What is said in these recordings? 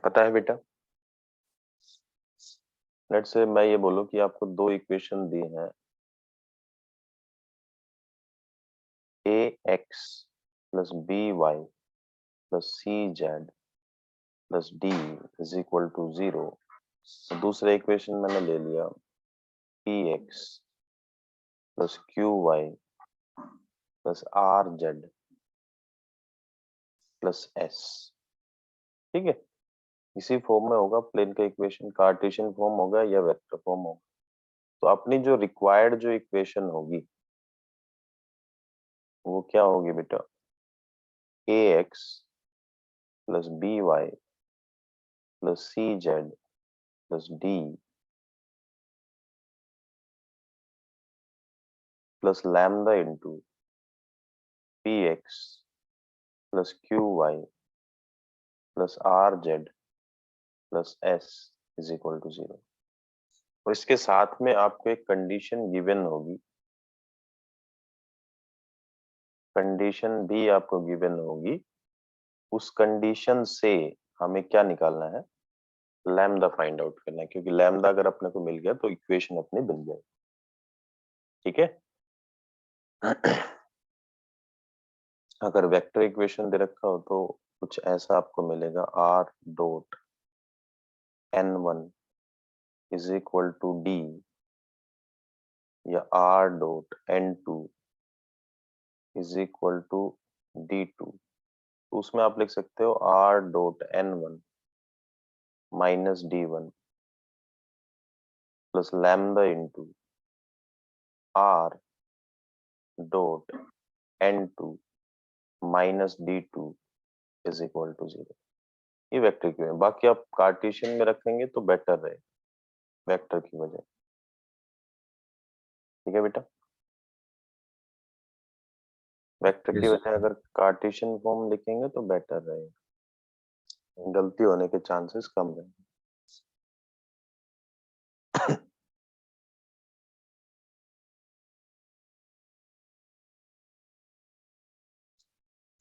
पता है बेटा? लेट्स से मैं ये बोलूं कि आपको दो इक्वेशन दी हैं, A X plus B Y plus C Z plus D is equal to 0। दूसरा इक्वेशन मैंने ले लिया, P X plus Q Y plus R Z plus S. ठीक है, इसी फॉर्म में होगा प्लेन का इक्वेशन, कार्टेशियन फॉर्म होगा या वेक्टर फॉर्म होगा। तो अपनी जो रिक्वायर्ड जो इक्वेशन होगी वो क्या होगी बेटा? A X plus B Y plus C Z plus D plus lambda into P X plus Q Y plus R Z plus S is equal to 0। और इसके साथ में आपको एक कंडीशन गिवन होगी, कंडीशन भी आपको गिवन होगी। उस कंडीशन से हमें क्या निकालना है? लैम्डा फाइंड आउट करना है, क्योंकि लैम्डा अगर अपने को मिल गया तो इक्वेशन अपनी बन जाएगी। ठीक है। अगर वेक्टर इक्वेशन दे रखा हो तो कुछ ऐसा आपको मिलेगा, R dot N one is equal to D, या R dot N two is equal to D two. तो उसमें आप लिख सकते हो R dot N one minus D one plus lambda into R dot N two minus D two is equal to 0। ये vector की है, बाकी आप कार्टेशियन में रखेंगे तो बेटर रहे वेक्टर की वजह। ठीक है बेटा, वेक्टर की वजह अगर कार्टेशियन फॉर्म लिखेंगे तो बेटर रहेगा, गलती होने के चांसेस कम रहेंगे।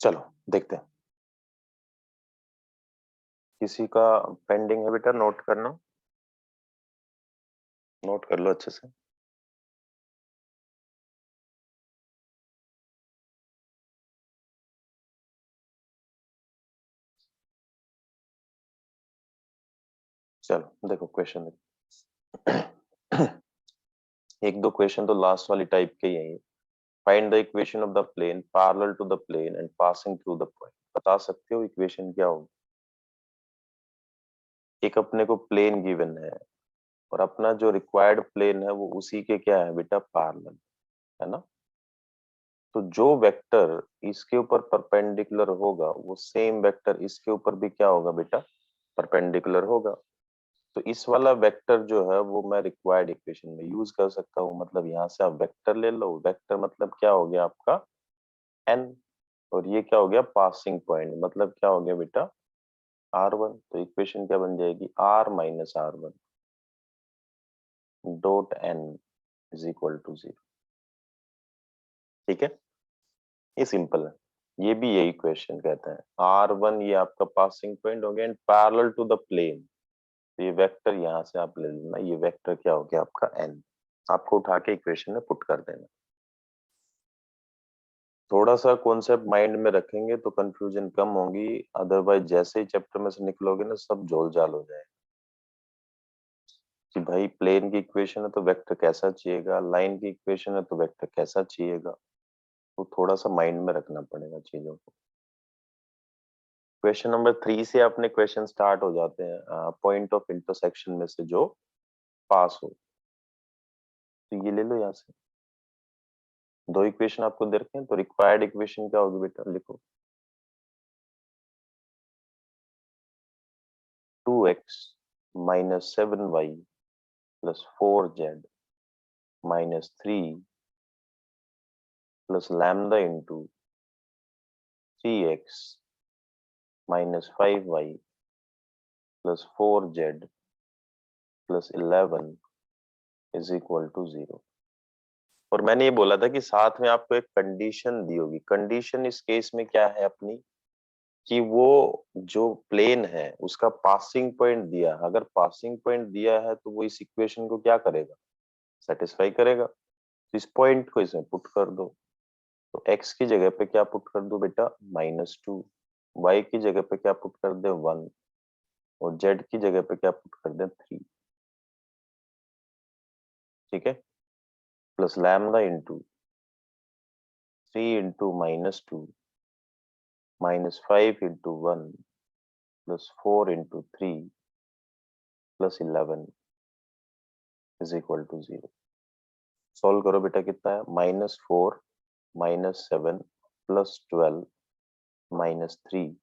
चलो देखते हैं, किसी का पेंडिंग है बेटा? नोट करना, नोट कर लो अच्छे से। चलो देखो क्वेश्चन देखो। एक दो क्वेश्चन तो लास्ट वाली टाइप के ही है ये। Find the equation of the plane parallel to the plane and passing through the point. बता सकते हो इक्वेशन क्या होगी? एक अपने को प्लेन गिवन है और अपना जो रिक्वायर्ड प्लेन है वो उसी के क्या है बेटा? पैरेलल है ना। तो जो वेक्टर इसके ऊपर परपेंडिकुलर होगा वो सेम वेक्टर इसके ऊपर भी क्या होगा बेटा? परपेंडिकुलर होगा। तो इस वाला वेक्टर जो है वो मैं रिक्वायर्ड इक्वेशन में यूज कर सकता हूँ। मतलब यहाँ से आप वेक्टर ले लो, वेक्टर मतलब क्या हो गया आपका? एन। और ये क्या हो गया? पासिंग पॉइंट, मतलब क्या हो गया बेटा? R1। तो इक्वेशन क्या बन जाएगी? R minus R1 dot n is equal to 0। ठीक है, ये सिंपल है। ये भी यही क्वेश्चन कहता है, R1 ये आपका पासिंग पॉइंट हो गया and parallel to the plane. तो ये वेक्टर यहाँ से आप ले लेना, ये वेक्टर क्या हो गया आपका? एन। आपको उठा के इक्वेशन में पुट कर देना। थोड़ा सा कॉन्सेप्ट माइंड में रखेंगे तो कंफ्यूजन कम होगी, अदरवाइज जैसे ही चैप्टर में से निकलोगे ना सब झोल झाल हो जाए कि भाई प्लेन की इक्वेशन है तो वेक्टर कैसा चाहिएगा, लाइन की इक्वेशन है तो वेक्टर कैसा चाहिएगा। तो थोड़ा सा माइंड में रखना पड़ेगा चीजों को। क्वेश्चन नंबर 3 से अपने क्वेश्चन स्टार्ट हो जाते हैं, पॉइंट ऑफ इंटरसेक्शन में से जो पास हो। तो ये ले लो यहाँ से, दो इक्वेशन आपको दे रखे हैं तो रिक्वायर्ड इक्वेशन क्या होगी बेटा? लिखो 2x minus 7y plus 4z minus 3 plus lambda into 3x minus 5y plus 4z plus 11 is equal to 0। और मैंने ये बोला था कि साथ में आपको एक कंडीशन दी होगी। कंडीशन इस केस में क्या है अपनी? कि वो जो प्लेन है उसका पासिंग पॉइंट दिया, अगर पासिंग पॉइंट दिया है तो वो इस इक्वेशन को क्या करेगा, सेटिस्फाई करेगा। तो इस पॉइंट को इसमें पुट कर दो, तो x की जगह पे क्या पुट कर दो बेटा, -2, y की जगह पे क्या पुट कर दे 1, और z की जगह पे क्या पुट कर दे 3। ठीक है, plus lambda into 3 into -2 -5 into 1 plus 4 into 3 plus 11 is equal to 0। Solve करो बेटा, कितना है, -4 -7 प्लस 12 -3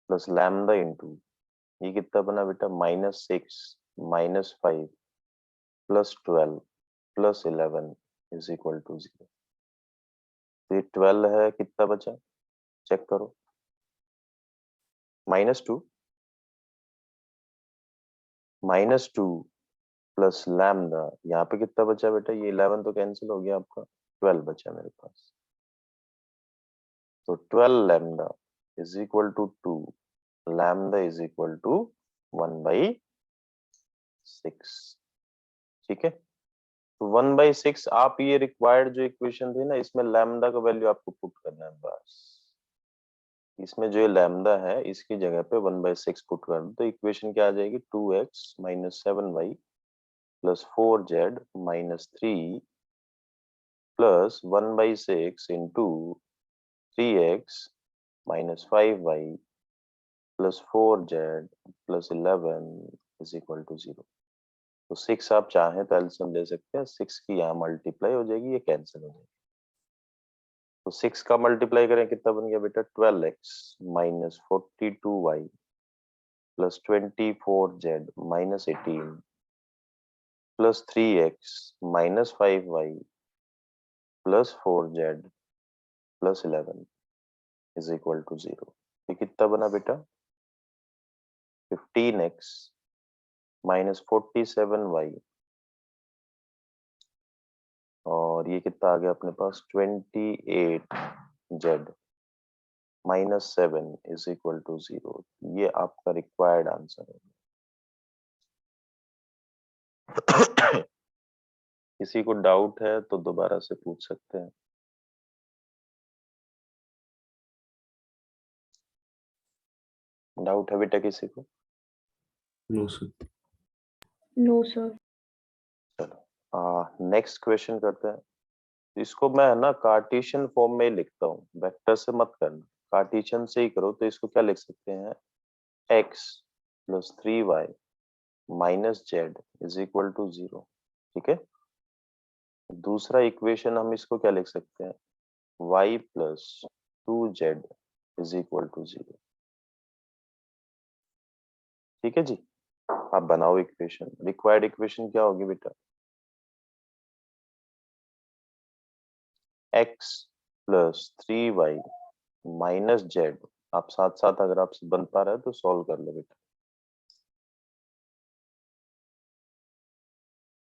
प्लस लैम्डा इंटू, ये कितना बना बेटा, -6 -5 plus 12 plus 11 is equal to 0। तो ये 12 है, कितना बचा, चेक करो, -2 -2 प्लस लैम्डा, यहाँ पे कितना बचा बेटा, ये 11 तो कैंसिल हो गया आपका, 12 बचा मेरे पास। तो 12 lambda is equal to 2, lambda is equal to 1/6। ठीक है, तो 1/6 आप ये रिक्वायर्ड जो इक्वेशन थी ना, इसमें लैम्डा का वैल्यू आपको पुट करना है बस। इसमें जो लैम्डा है इसकी जगह पे 1/6 पुट कर दो, तो इक्वेशन क्या आ जाएगी, 2x - 7y plus 4z -3 plus 1/6 into 3x - 5y plus 4z plus 11 is equal to 0। तो 6 आप चाहें तो एलसीएम ले सकते हैं, 6 की यहाँ मल्टीप्लाई हो जाएगी, ये कैंसिल हो जाएगी। तो 6 का मल्टीप्लाई करें, कितना बन गया बेटा, 12x - 42y plus 24z -18 plus 3x - 5y plus 4z plus 11 is equal to 0। ये कितना बना बेटा, 15x - 47y, और ये कितना आ गया अपने पास, 28z -7 इज इक्वल टू 0। ये आपका रिक्वायर्ड आंसर है। किसी को डाउट है तो दोबारा से पूछ सकते हैं। डाउट है बेटा किसी को? No sir. No sir. चलो नेक्स्ट क्वेश्चन करते हैं। इसको मैं है ना कार्टेशियन फॉर्म में ही लिखता हूँ, वेक्टर से मत करना, कार्टेशियन से ही करो। तो इसको क्या लिख सकते हैं, x plus 3y minus z is equal to 0। ठीक है, दूसरा इक्वेशन हम इसको क्या लिख सकते हैं, y plus 2z is equal to 0। ठीक है जी, आप बनाओ इक्वेशन। रिक्वायर्ड इक्वेशन क्या होगी बेटा, x plus 3y minus Z. आप साथ साथ अगर आपसे बन पा रहा है तो सॉल्व कर लो बेटा,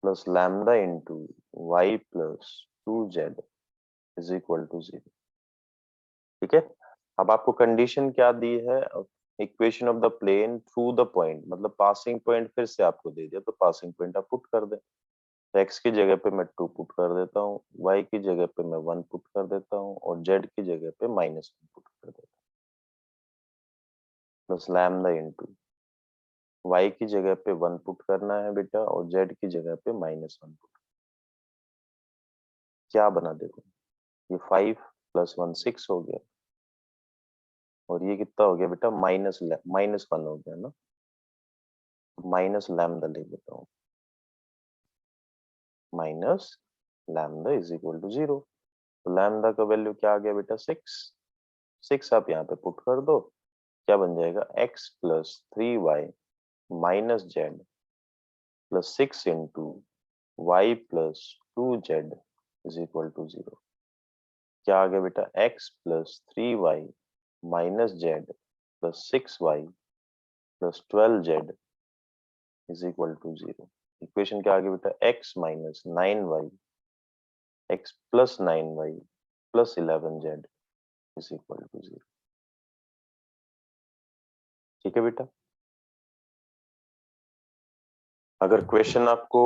plus lambda into y plus 2z is equal to 0। ठीक है, अब आपको कंडीशन क्या दी है, equation of the plane through the point, मतलब पासिंग पॉइंट फिर से आपको दे दिया, तो पासिंग पॉइंट आप पुट कर दें। तो x की जगह पे मैं 2 पुट कर देता हूँ, y की जगह पे मैं 1 पुट कर देता हूँ, और z की जगह पे -1 पुट कर देता हूँ, प्लस लैम्डा इंटू y की जगह पे 1 पुट करना है बेटा, और z की जगह पे -1 पुट। क्या बना देते हैं, ये 5 प्लस 1 6 हो गया, और ये कितना हो गया बेटा, -1 हो गया ना, माइनस लैम्डा ले लेता हूँ, minus lambda is equal to 0। तो लैम्डा का वैल्यू क्या आ गया बेटा, 6। 6 आप यहाँ पे पुट कर दो, क्या बन जाएगा, x plus 3y minus z plus 6 into y plus 2z is equal to 0। क्या आ गया बेटा, x plus 3y minus z plus 6y plus 12z is equal to 0। Equation क्या आ गया बेटा, x minus 9y x plus 9y plus 11z is equal to 0। ठीक है बेटा। अगर क्वेश्चन आपको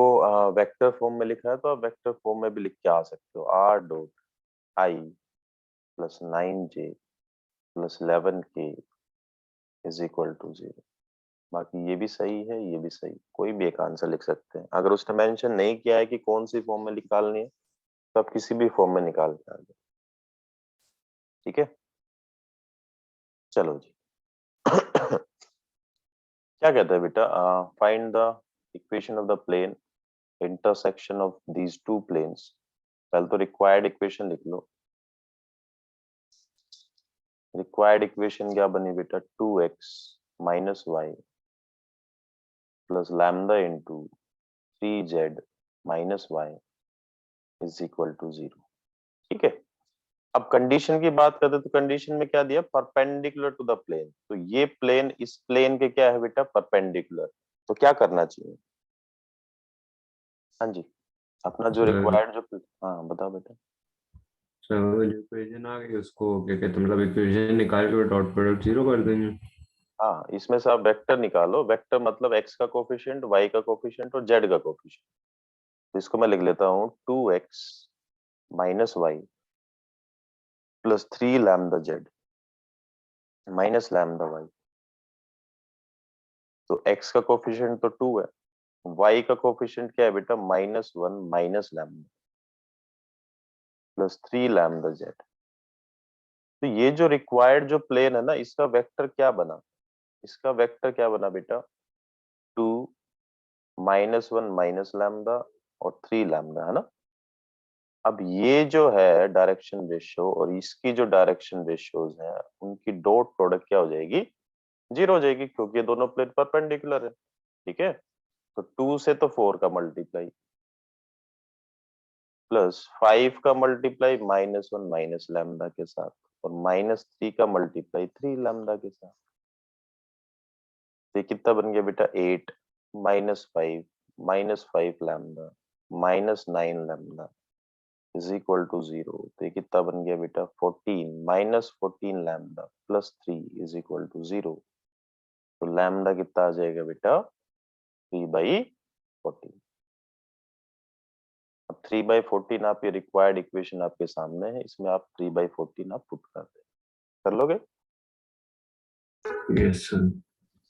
वेक्टर फॉर्म में लिखा है तो आप वेक्टर फॉर्म में भी लिख के आ सकते हो, r dot i plus 9j plus 11k is equal to 0। बाकी ये भी सही है, ये भी सही, कोई भी एक आंसर लिख सकते हैं। अगर उसने मेंशन नहीं किया है कि कौन सी फॉर्म में निकालनी है तो आप किसी भी फॉर्म में निकाल के आ जाओ। ठीक है, चलो जी। क्या कहता है बेटा, find the equation of the plane intersection of these two planes. पहले तो रिक्वायर्ड इक्वेशन लिख लो। रिक्वायर्ड इक्वेशन क्या बनी बेटा, 2x minus Y plus lambda into 3z minus y is equal to 0। ठीक है, अब कंडीशन की बात करते तो कंडीशन में क्या दिया, परपेंडिकुलर टू द प्लेन। तो ये प्लेन इस प्लेन के क्या है बेटा, परपेंडिकुलर। तो क्या करना चाहिए, हाँ जी, अपना जो सर रिक्वायर्ड जो, हाँ बताओ बेटा। सर वो जो इक्वेशन आ गई उसको क्या कहते हैं, मतलब इक्वेशन निकाल के डॉट प्रोडक्ट जीरो कर देंगे। हाँ, इसमें से आप वेक्टर निकालो। वेक्टर मतलब x का कोफिशिएंट, y का कोफिशिएंट और z का कोफिशिएंट। तो इसको मैं लिख लेता हूँ 2x minus Y plus 3 lambda z minus lambda y. तो x का कोफिशिएंट तो 2 है, y का कोफिशिएंट क्या है बेटा, -1 minus lambda plus 3 lambda z। तो ये जो रिक्वायर्ड जो प्लेन है ना, इसका वेक्टर क्या बना, इसका वेक्टर क्या बना बेटा, 2 -1 माइनस लैम्डा और 3 लैम्डा, है ना। अब ये जो है डायरेक्शन रेशियो और इसकी जो डायरेक्शन रेशियोज है, उनकी डॉट प्रोडक्ट क्या हो जाएगी, 0 हो जाएगी, क्योंकि ये दोनों प्लेन परपेंडिकुलर है। ठीक है, तो 2 से तो 4 का मल्टीप्लाई प्लस 5 का मल्टीप्लाई -1 माइनस लैम्डा के साथ और -3 का मल्टीप्लाई 3 लैम्डा के साथ। तो ये कितना बन गया बेटा, 8 -5 lambda -9 lambda is equal to 0। तो ये कितना बन गया बेटा, 14 -14 lambda plus 3 is equal to 0। तो लैम्डा कितना आ जाएगा बेटा, 3/14। अब 3/14 आप, ये रिक्वायर्ड इक्वेशन आपके सामने है, इसमें आप 3/14 आप पुट कर दे, कर लोगे। Yes sir.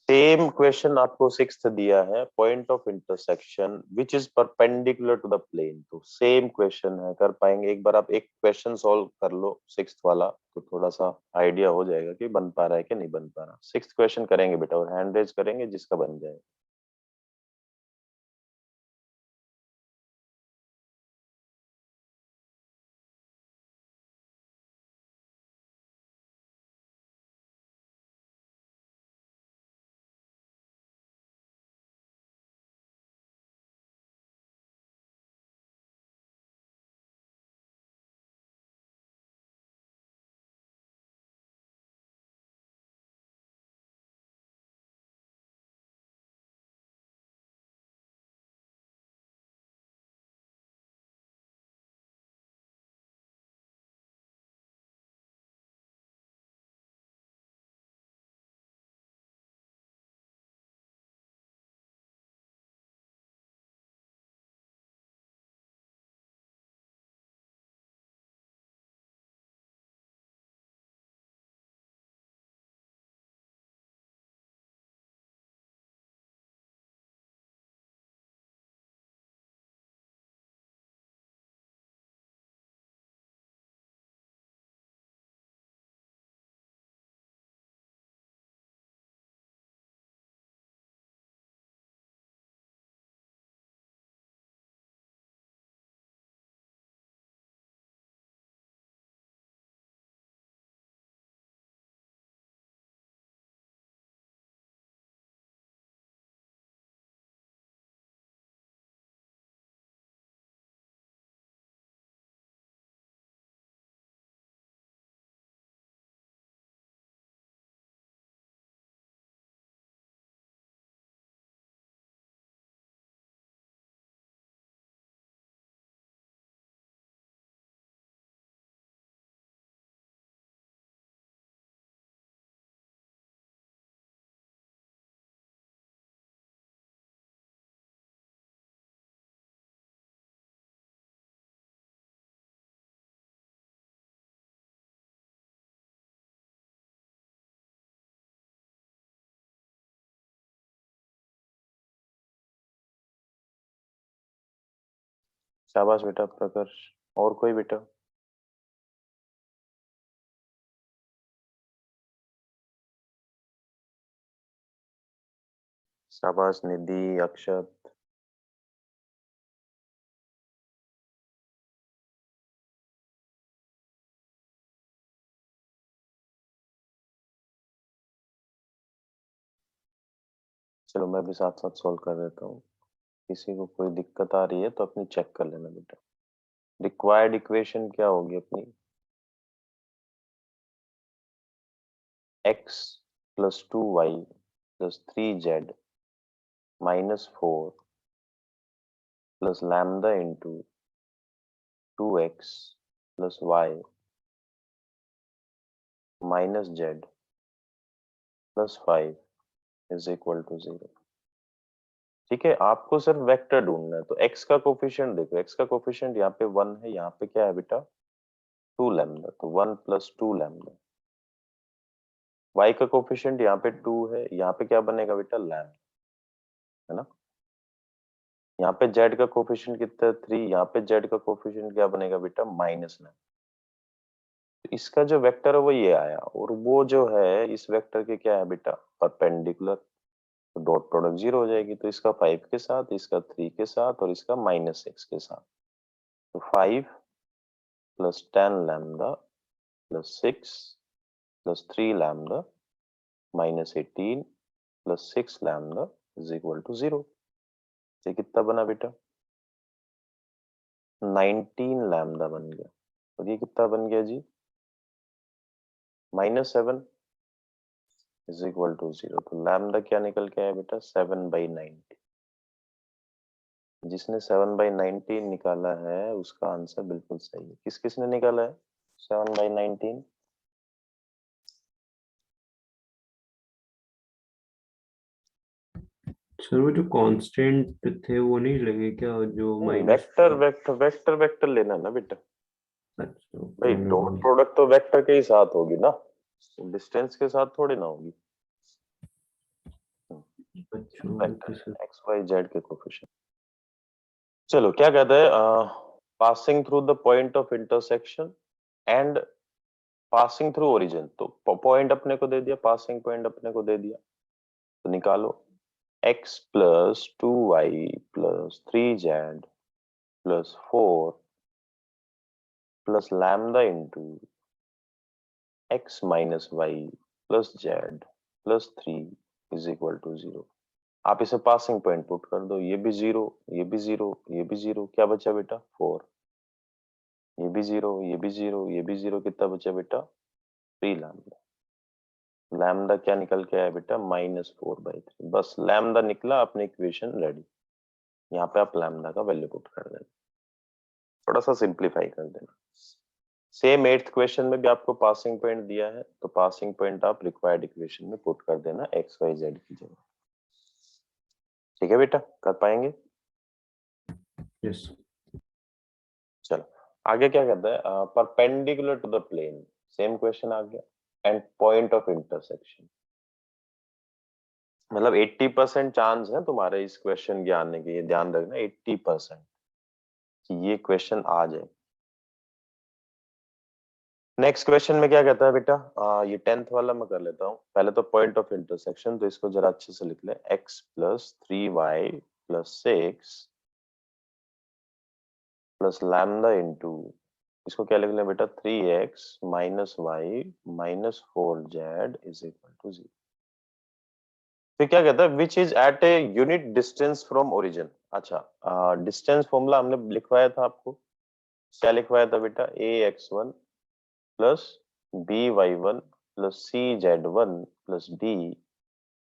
सेम क्वेश्चन आपको सिक्स्थ दिया है, point of intersection which is perpendicular to the plane. तो सेम क्वेश्चन है, कर पाएंगे। एक बार आप एक क्वेश्चन सॉल्व कर लो सिक्स्थ वाला, तो थोड़ा सा आइडिया हो जाएगा कि बन पा रहा है कि नहीं बन पा रहा। सिक्स्थ क्वेश्चन करेंगे बेटा और हैंड रेज करेंगे जिसका बन जाए। शाबाश बेटा प्रकर्ष। और कोई बेटा? शाबाश निधि, अक्षत। चलो मैं भी साथ साथ सॉल्व कर देता हूँ। किसी को कोई दिक्कत आ रही है तो अपनी चेक कर लेना बेटा। रिक्वायर्ड इक्वेशन क्या होगी अपनी? x plus 2y plus 3z minus 4 plus lambda into 2x plus y minus z plus 5 is equal to 0। ठीक है, आपको सिर्फ वेक्टर ढूंढना है। तो x का कोफिशिएंट देखो, x का कोफिशिएंट यहाँ पे 1 है, यहाँ पे क्या है बेटा 2 लैम्डा, तो 1 प्लस 2 लैम्डा। y का कोफिशिएंट यहाँ पे 2 है, यहाँ पे क्या बनेगा बेटा लैम्डा, है ना। यहाँ पे z का कोफिशिएंट कितना है 3, यहाँ पे z का कोफिशिएंट क्या बनेगा बेटा माइनस लैम्डा। इसका जो वेक्टर है वो ये आया, और वो जो है इस वेक्टर के क्या है बेटा परपेंडिकुलर, तो डॉट प्रोडक्ट 0 हो जाएगी। तो इसका 5 के साथ, इसका 3 के साथ और इसका -6 के साथ, तो 5 plus 10 lambda plus 6 plus 3 lambda minus 18 plus 6 lambda is equal to 0। ये कितना बना बेटा 19 लैम्डा बन गया। और ये कितना बन गया जी -7 इज इक्वल टू 0। तो लैम्डा क्या निकल के आया बेटा 7/19। जिसने 7/19 निकाला है उसका आंसर बिल्कुल सही है। किस किसने निकाला है 7/19? सर वो जो कांस्टेंट थे वो नहीं लगे क्या, जो minus? Vector vector vector vector लेना ना बेटा। अच्छा भाई डॉट प्रोडक्ट तो वेक्टर के ही साथ होगी ना, डिस्टेंस के साथ थोड़ी ना होगी। अच्छा vector okay sir. X y z के कोफिशिएंट। चलो क्या कहता है passing through the point of intersection and passing through origin. तो पॉइंट अपने को दे दिया, पासिंग पॉइंट अपने को दे दिया, तो निकालो x plus 2y plus 3z plus 4 plus lambda into x minus Y plus z plus 3 is equal to 0। आप इसे पासिंग पॉइंट पुट कर दो, ये भी 0, ये भी 0, ये भी 0, क्या बचा बेटा 4, ये भी 0, ये भी 0, ये भी 0, कितना बचा बेटा 3 लैम्डा। लैम्डा क्या निकल के आया बेटा -4/3। बस लैम्डा निकला, अपनी इक्वेशन रेडी। यहाँ पे आप लैम्डा का वैल्यू पुट कर देना, थोड़ा सा सिंप्लीफाई कर देना। सेम 8th क्वेश्चन में भी आपको पासिंग पॉइंट दिया है, तो पासिंग पॉइंट आप रिक्वायर्ड इक्वेशन में पुट कर देना एक्स वाई जेड की जगह। ठीक है बेटा, कर पाएंगे? यस। चलो आगे क्या कहता है perpendicular to the plane. Same question आ गया एंड पॉइंट ऑफ इंटरसेक्शन। मतलब 80% चांस है तुम्हारे इस क्वेश्चन के आने के, ये ध्यान रखना 80% कि ये क्वेश्चन आ जाए। नेक्स्ट क्वेश्चन में क्या कहता है बेटा ये 10th वाला मैं कर लेता हूँ पहले। तो पॉइंट ऑफ इंटरसेक्शन, तो इसको जरा अच्छे से लिख ले, x plus 3y plus 6 plus lambda into, इसको क्या लिख ले बेटा 3x minus y minus 4z is equal to 0। फिर क्या कहता है which is at a unit distance from origin. अच्छा डिस्टेंस फॉर्मूला हमने लिखवाया था आपको, क्या लिखवाया था बेटा ax1 plus by1 plus cz1 plus d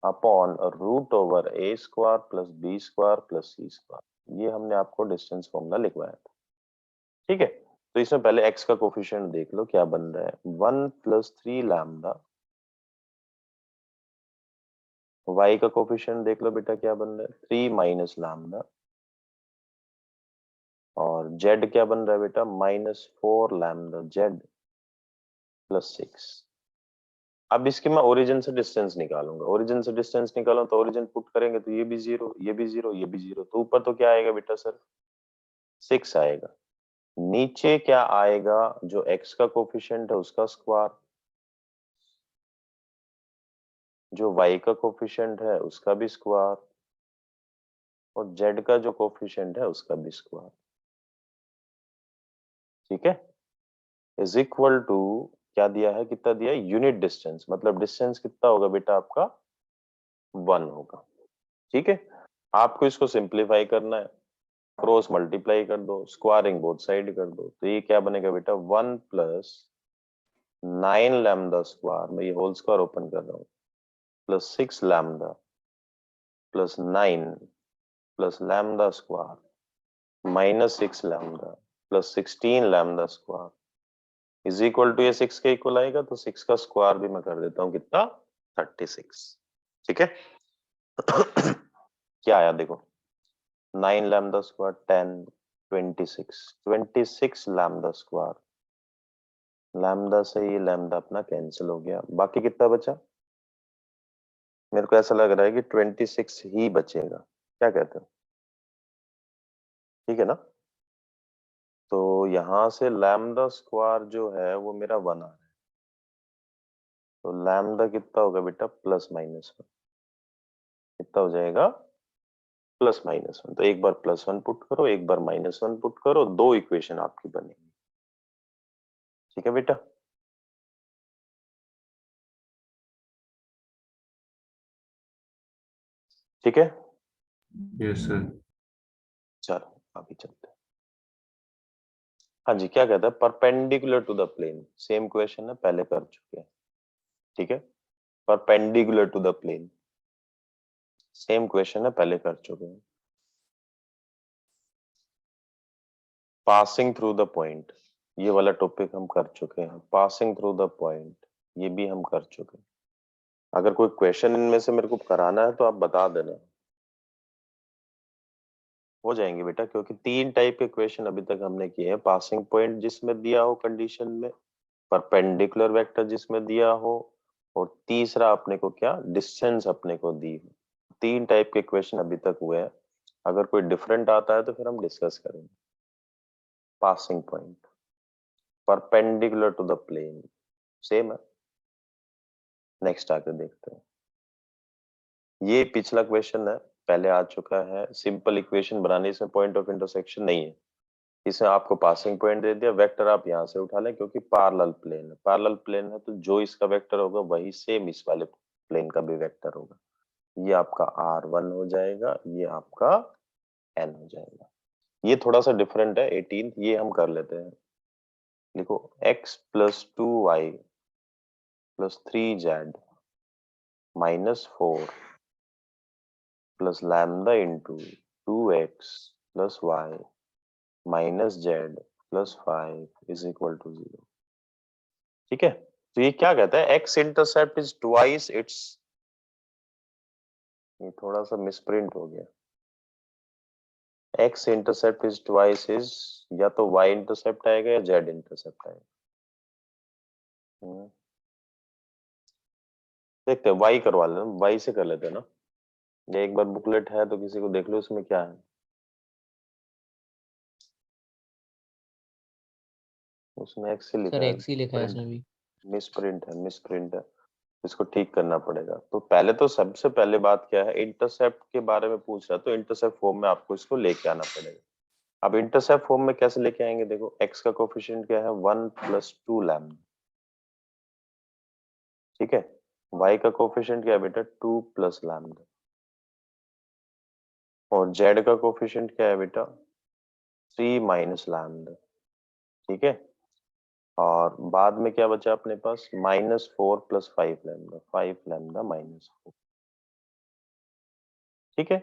upon root over a square plus b square plus c square. ये हमने आपको डिस्टेंस फॉर्मूला लिखवाया था। ठीक है, तो इसमें पहले x का कोफिशिएंट देख लो क्या बन रहा है 1 प्लस 3 लैम्डा, y का कोफिशिएंट देख लो बेटा क्या बन रहा है 3 माइनस लैम्डा, और z क्या बन रहा है बेटा -4 लैम्डा z प्लस 6। अब इसके मैं ओरिजिन से डिस्टेंस निकालूंगा, ओरिजिन से डिस्टेंस निकालूं तो ओरिजिन पुट करेंगे तो ये भी 0, ये भी 0, ये भी 0, तो ऊपर तो क्या आएगा बेटा सर 6 आएगा। नीचे क्या आएगा, जो x का कोफिशिएंट है उसका स्क्वायर, जो y का कोफिशिएंट है उसका भी स्क्वायर, और z का जो कोफिशिएंट है उसका भी स्क्वायर। ठीक है, इज इक्वल टू क्या दिया है, कितना दिया है, यूनिट डिस्टेंस, मतलब डिस्टेंस कितना होगा बेटा आपका 1 होगा। ठीक है, आपको इसको सिंप्लीफाई करना है, क्रॉस मल्टीप्लाई कर दो, स्क्वायरिंग बोथ साइड कर दो, तो ये क्या बनेगा बेटा 1 प्लस 9 लैम्डा स्क्वायर, मैं ये होल स्क्वायर ओपन कर रहा हूँ, plus 6 lambda plus 9 plus lambda square minus 6 lambda plus 16 lambda square is equal to, ये 6 के इक्वल आएगा, तो 6 का स्क्वायर भी मैं कर देता हूँ कितना 36। ठीक है क्या आया देखो, 9 lambda square 10 26 lambda square, lambda से ये लैम्डा अपना कैंसिल हो गया, बाकी कितना बचा, मेरे को ऐसा लग रहा है कि 26 ही बचेगा, क्या कहते हो, ठीक है ना। तो यहां से लैम्डा स्क्वायर जो है वो मेरा 1 आ रहा है, तो लैम्डा कितना होगा बेटा +-1, कितना हो जाएगा +-1, तो एक बार +1 पुट करो, एक बार -1 पुट करो, 2 इक्वेशन आपकी बनेगी। ठीक है बेटा, ठीक है, यस सर। चलो आगे चलते हैं। हाँ जी, क्या कहता है, perpendicular to the plane, same question है, पहले कर चुके हैं। ठीक है, perpendicular to the plane, same question है, पहले कर चुके हैं। पासिंग थ्रू द पॉइंट, ये वाला टॉपिक हम कर चुके हैं। पासिंग थ्रू द पॉइंट, ये भी हम कर चुके हैं। अगर कोई क्वेश्चन इनमें से मेरे को कराना है तो आप बता देना, हो जाएंगे बेटा, क्योंकि 3 टाइप के क्वेश्चन अभी तक हमने किए हैं। पासिंग पॉइंट जिसमें दिया हो कंडीशन में, परपेंडिकुलर वेक्टर जिसमें दिया हो, और तीसरा अपने को क्या, डिस्टेंस अपने को दी हो। 3 टाइप के क्वेश्चन अभी तक हुए हैं। अगर कोई डिफरेंट आता है तो फिर हम डिस्कस करेंगे। Passing point, perpendicular to the plane, same है। नेक्स्ट आके देखते हैं। ये पिछला क्वेश्चन है, पहले आ चुका है। सिंपल इक्वेशन बनाने, इसमें पॉइंट ऑफ इंटरसेक्शन नहीं है, इसमें आपको पासिंग पॉइंट दे दिया, वेक्टर आप यहाँ से उठा लें, क्योंकि पैरेलल प्लेन है। पैरेलल प्लेन है तो जो इसका वेक्टर होगा वही सेम इस वाले प्लेन का भी वेक्टर होगा। ये आपका R1 हो जाएगा, ये आपका N हो जाएगा। ये थोड़ा सा डिफरेंट है 18th, ये हम कर लेते हैं। लिखो x + 2y + 3z -4 plus lambda into 2x + y -z + 5 is equal to 0। ठीक है, तो ये क्या कहता है, x intercept is twice its, ये थोड़ा सा मिसप्रिंट हो गया, x intercept is twice is, या तो y इंटरसेप्ट आएगा या z इंटरसेप्ट आएगा। देखते हैं, y करवा लेना, y से कर लेते हैं ना, ये एक बार बुकलेट है तो किसी को देख लो इसमें क्या है। उसमें x से लिखा सर है, एक्स ही लिखा है इसमें भी। मिसप्रिंट है, मिसप्रिंट है, इसको ठीक करना पड़ेगा। तो पहले तो सबसे पहले बात क्या है, इंटरसेप्ट के बारे में पूछ रहा है, तो इंटरसेप्ट फॉर्म में आपको इसको लेके आना पड़ेगा। अब इंटरसेप्ट फॉर्म में कैसे लेके आएंगे, देखो x का कोफिशिएंट क्या है 1 + 2 लैम्डा, ठीक है, y का कोफिशिएंट क्या है बेटा 2 + लैम्डा, और z का कोफिशिएंट क्या है बेटा 3 - लैम्डा। ठीक है, और बाद में क्या बचा अपने पास -4 + 5 लैम्डा, 5 लैम्डा -4। ठीक है,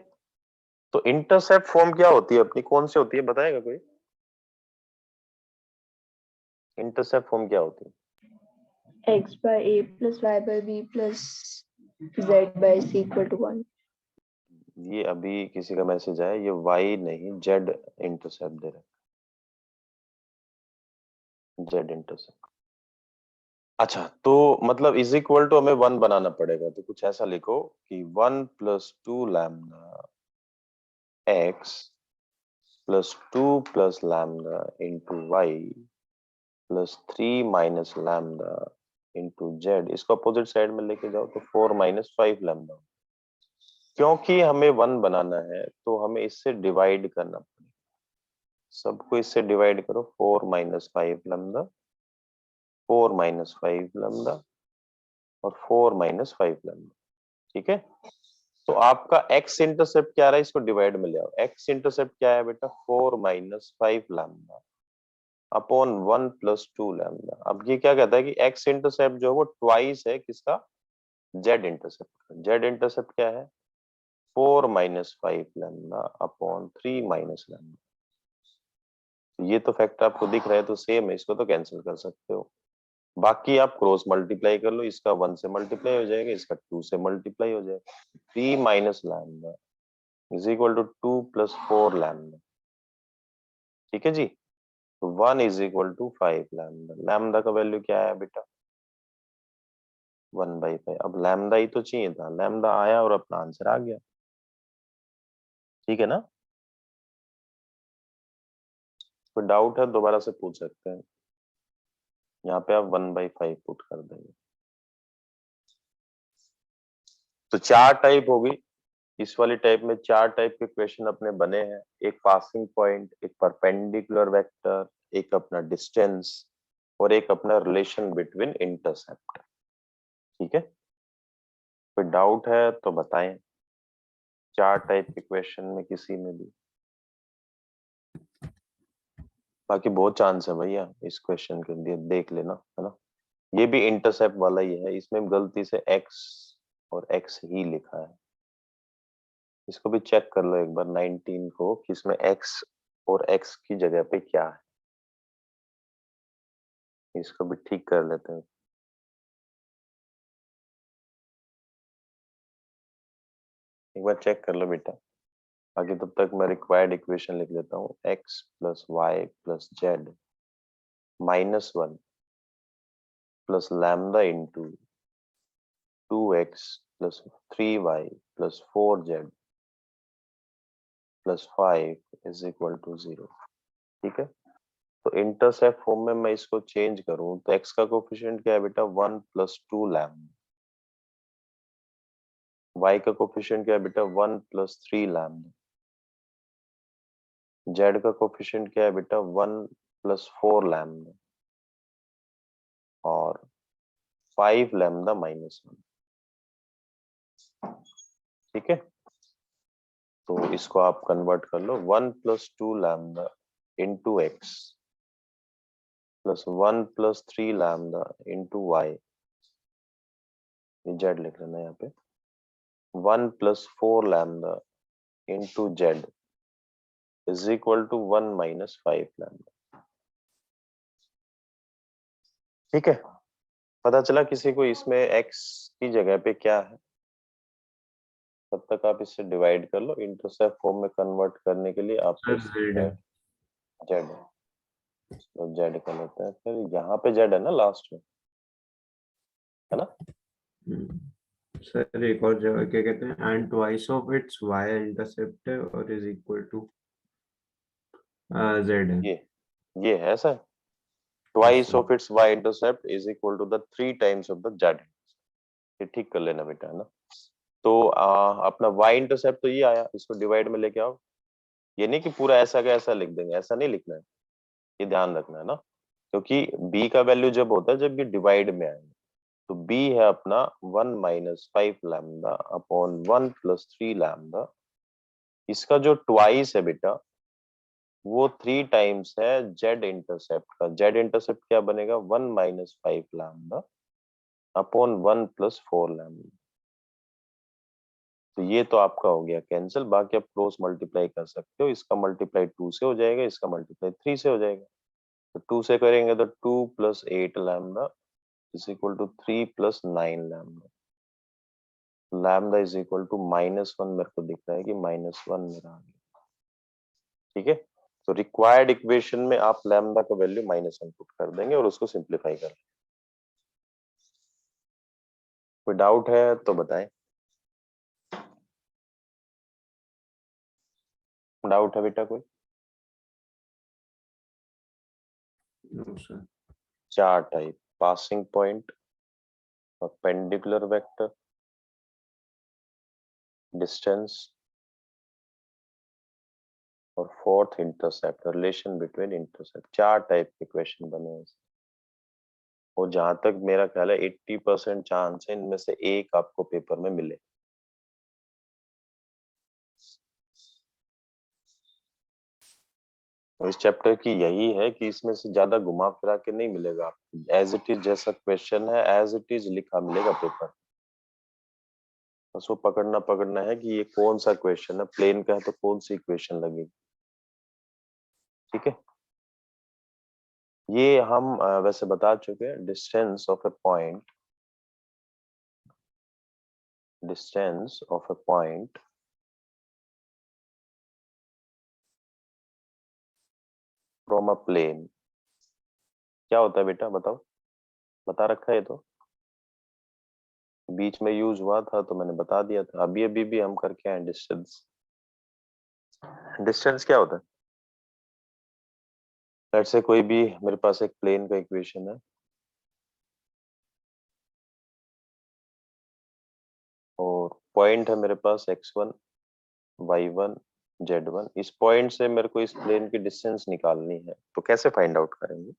तो इंटरसेप्ट फॉर्म क्या होती है अपनी, कौन सी होती है, बताएगा कोई, इंटरसेप्ट फॉर्म क्या होती है? x/a + y/b + z/c = 1। ये अभी किसी का मैसेज आया, ये y नहीं z इंटरसेप्ट दे रहा है, z इंटरसेप्ट। अच्छा, तो मतलब इज इक्वल टू हमें 1 बनाना पड़ेगा, तो कुछ ऐसा लिखो कि 1 + 2 लैम्डा x plus 2 plus lambda into y plus 3 minus lambda into z, इसको अपोजिट साइड में लेके जाओ तो 4 माइनस 5 लैम्डा। क्योंकि हमें 1 बनाना है तो हमें इससे डिवाइड करना पड़ेगा, सबको इससे डिवाइड करो। 4 माइनस 5 लैम्डा, 4 माइनस 5 लैम्डा और 4 माइनस 5 लैम्डा। ठीक है, तो आपका एक्स इंटरसेप्ट क्या आ रहा है, इसको डिवाइड में ले आओ। एक्स इंटरसेप्ट क्या है बेटा, 4 minus 5 lambda upon 1 plus 2 lambda. अब ये क्या कहता है कि एक्स इंटरसेप्ट जो है वो ट्वाइस है किसका, जेड इंटरसेप्ट का। जेड इंटरसेप्ट क्या है, 4 minus 5 lambda upon 3 minus lambda. ये तो फैक्टर आपको दिख रहा है तो सेम है, इसको तो कैंसिल कर सकते हो। बाकी आप क्रॉस मल्टीप्लाई कर लो, इसका 1 से मल्टीप्लाई हो जाएगा, इसका 2 से मल्टीप्लाई हो जाएगा। 3 minus lambda is equal to 2 plus 4 lambda. ठीक है जी, तो 1 is equal to 5 lambda. Lambda का वैल्यू क्या है बेटा, 1/5। अब लैम्डा ही तो चाहिए था, लैम्डा आया और अपना आंसर आ गया। ठीक है ना, कोई डाउट है दोबारा से पूछ सकते हैं। यहाँ पे आप 1/5 पुट कर देंगे। तो 4 टाइप होगी, इस वाली टाइप में 4 टाइप के क्वेश्चन अपने बने हैं। एक पासिंग पॉइंट, एक परपेंडिकुलर वेक्टर, एक अपना डिस्टेंस और एक अपना रिलेशन बिटवीन इंटरसेप्ट। ठीक है, कोई डाउट है तो बताएं 4 टाइप के क्वेश्चन में किसी में भी। बाकी बहुत चांस है भैया इस क्वेश्चन के लिए, देख लेना, है ना। ये भी इंटरसेप्ट वाला ही है, इसमें गलती से एक्स और एक्स ही लिखा है। इसको भी चेक कर लो एक बार 19 को कि इसमें एक्स और एक्स की जगह पे क्या है, इसको भी ठीक कर लेते हैं। एक बार चेक कर लो बेटा, बाकी तब तक मैं रिक्वायर्ड इक्वेशन लिख लेता हूँ। X plus y plus z minus 1 plus lambda into 2x plus 3y plus 4z plus 5 is equal to 0। ठीक है, तो इंटरसेप्ट फॉर्म में मैं इसको चेंज करूं तो x का कोफिशिएंट क्या है बेटा, 1 प्लस 2 लैम्डा। y का कोफिशिएंट क्या है बेटा, 1 प्लस 3 लैम्डा। z का कोफिशिएंट क्या है बेटा, 1 प्लस 4 लैम्डा और 5 लैम्डा माइनस 1। ठीक है, तो इसको आप कन्वर्ट कर लो, 1 plus 2 lambda into x plus 1 plus 3 lambda into y, z लिख लेना यहाँ पे, 1 plus 4 lambda into z is equal to 1 minus 5 lambda. ठीक है, पता चला किसी को इसमें एक्स की जगह पे क्या है। तब तक आप इससे डिवाइड कर लो, इंटरसेप्ट फॉर्म में कन्वर्ट करने के लिए आपको सर जेड है। जेड है, तो जेड का लेते हैं। फिर यहाँ पे जेड है ना लास्ट में, है ना। सर एक और जगह क्या कहते हैं, and twice of its y intercept है और इज इक्वल टू जेड है। ये है sir, twice of its y intercept is equal to the 3 times of the z. ये ठीक कर लेना बेटा, है ना। तो अपना y इंटरसेप्ट तो ये आया, इसको डिवाइड में लेके आओ। ये नहीं कि पूरा ऐसा का ऐसा लिख देंगे, ऐसा नहीं लिखना है, ये ध्यान रखना है ना। क्योंकि b का वैल्यू जब होता है जब ये डिवाइड में आए, तो b है अपना 1 minus 5 lambda upon 1 plus 3 lambda. इसका जो ट्वाइस है बेटा वो 3 टाइम्स है जेड इंटरसेप्ट का। जेड इंटरसेप्ट क्या बनेगा, 1 minus 5 lambda upon 1 plus 4 lambda. तो ये तो आपका हो गया कैंसिल, बाकी आप क्रॉस मल्टीप्लाई कर सकते हो। इसका मल्टीप्लाई 2 से हो जाएगा, इसका मल्टीप्लाई 3 से हो जाएगा। तो 2 से करेंगे तो 2 plus 8 lambda is equal to 3 plus 9 lambda. Lambda is equal to -1, मेरे को दिख रहा है कि -1 मेरा आ गया। ठीक है, तो रिक्वायर्ड इक्वेशन में आप लैम्डा का वैल्यू -1 पुट कर देंगे और उसको सिंप्लीफाई कर लेंगे। कोई डाउट है तो बताएं। डाउट है बेटा कोई? No, sir. 4 type, passing point, perpendicular vector, distance और fourth intercept, relation between intercept. 4 type के क्वेश्चन बने हैं। और जहां तक मेरा ख्याल है 80% चांस है इनमें से एक आपको पेपर में मिले। तो इस चैप्टर की यही है कि इसमें से ज्यादा घुमा फिरा के नहीं मिलेगा आपको, एज इट इज जैसा क्वेश्चन है एज इट इज लिखा मिलेगा पेपर। बस वो पकड़ना है कि ये कौन सा क्वेश्चन है, प्लेन का है तो कौन सी इक्वेशन लगेगी। ठीक है, ये हम वैसे बता चुके हैं। Distance of a point, distance of a point from a plane क्या होता है बेटा, बताओ। बता रखा है तो, बीच में यूज हुआ था तो मैंने बता दिया था। अभी अभी भी हम करके आए डिस्टेंस। डिस्टेंस क्या होता है? लेट्स से कोई भी मेरे पास एक प्लेन का इक्वेशन है और पॉइंट है मेरे पास x1 y1 z1। इस पॉइंट से मेरे को इस प्लेन की डिस्टेंस निकालनी है, तो कैसे फाइंड आउट करेंगे,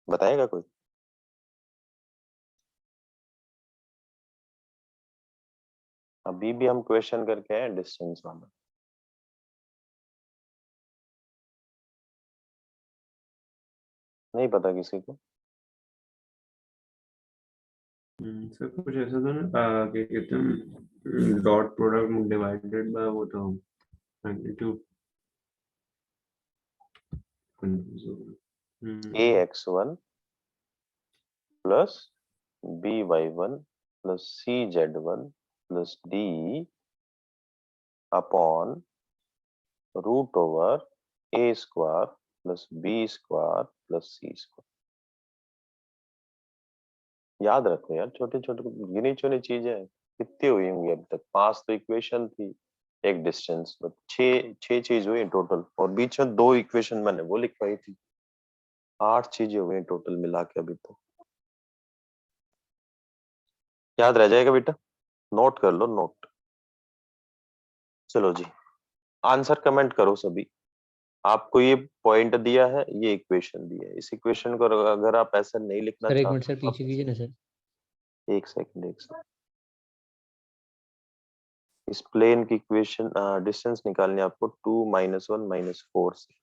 बताएगा कोई? अभी भी हम क्वेश्चन करके आए डिस्टेंस वाला। नहीं पता किसी को? सर कुछ ऐसा था ना, क्या कहते हैं, डॉट प्रोडक्ट डिवाइडेड बाय वो था magnitude. ax1 plus by1 plus cz1 plus d upon root over a square plus b square plus c square. याद रखो यार, छोटे छोटे गिनी चुनी चीजें कितनी हुई होंगी अभी तक। 5 तो इक्वेशन थी, एक डिस्टेंस, छह चीज हुई टोटल, और बीच में 2 इक्वेशन मैंने वो लिखवाई थी। 8 चीजें हुई टोटल मिला के अभी तो। याद रह जाएगा बेटा, नोट कर लो, नोट। चलो जी, आंसर कमेंट करो सभी। आपको ये पॉइंट दिया है, ये इक्वेशन दी है। इस इक्वेशन को अगर आप ऐसा नहीं लिखना सर एक मिनट चाहते सर, तो आप पीछे कीजिए ना सर। एक सेकंड इस प्लेन की इक्वेशन डिस्टेंस निकालनी है आपको 2 -1 -4 से।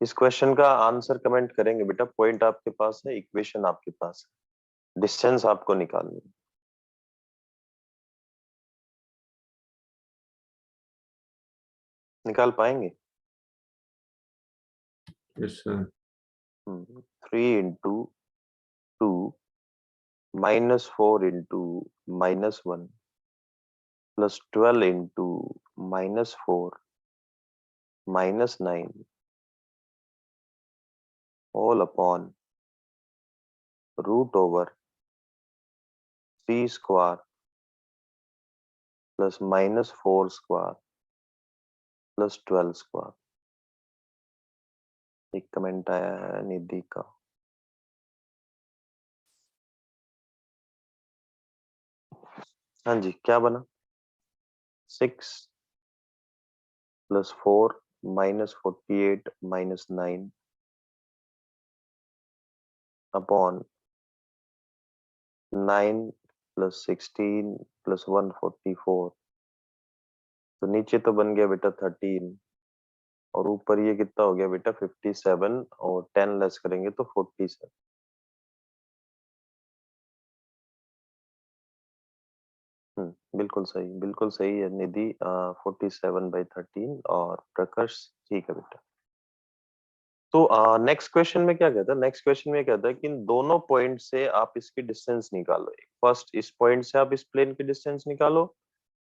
इस क्वेश्चन का आंसर कमेंट करेंगे बेटा। पॉइंट आपके पास है, इक्वेशन आपके पास है, डिस्टेंस आपको निकालनी है। निकाल पाएंगे? Yes sir. 3 into 2 -4 into -1 plus 12 into -4 -9 all upon root over 3 square plus -4 square plus 12 square. एक कमेंट आया है निधि का। हाँ जी, क्या बना? 6 प्लस 4 -48 -9 अपॉन 9 प्लस 16 प्लस 144। तो नीचे तो बन गया बेटा 13, और ऊपर ये कितना हो गया बेटा 57, और 10 लेस करेंगे तो 47। बिल्कुल सही है निधि। 47/13 और प्रकाश, ठीक है बेटा। तो नेक्स्ट क्वेश्चन में क्या कहता है, नेक्स्ट क्वेश्चन में कहता है कि इन दोनों पॉइंट से आप इसकी डिस्टेंस निकालो। फर्स्ट इस पॉइंट से आप इस प्लेन की डिस्टेंस निकालो,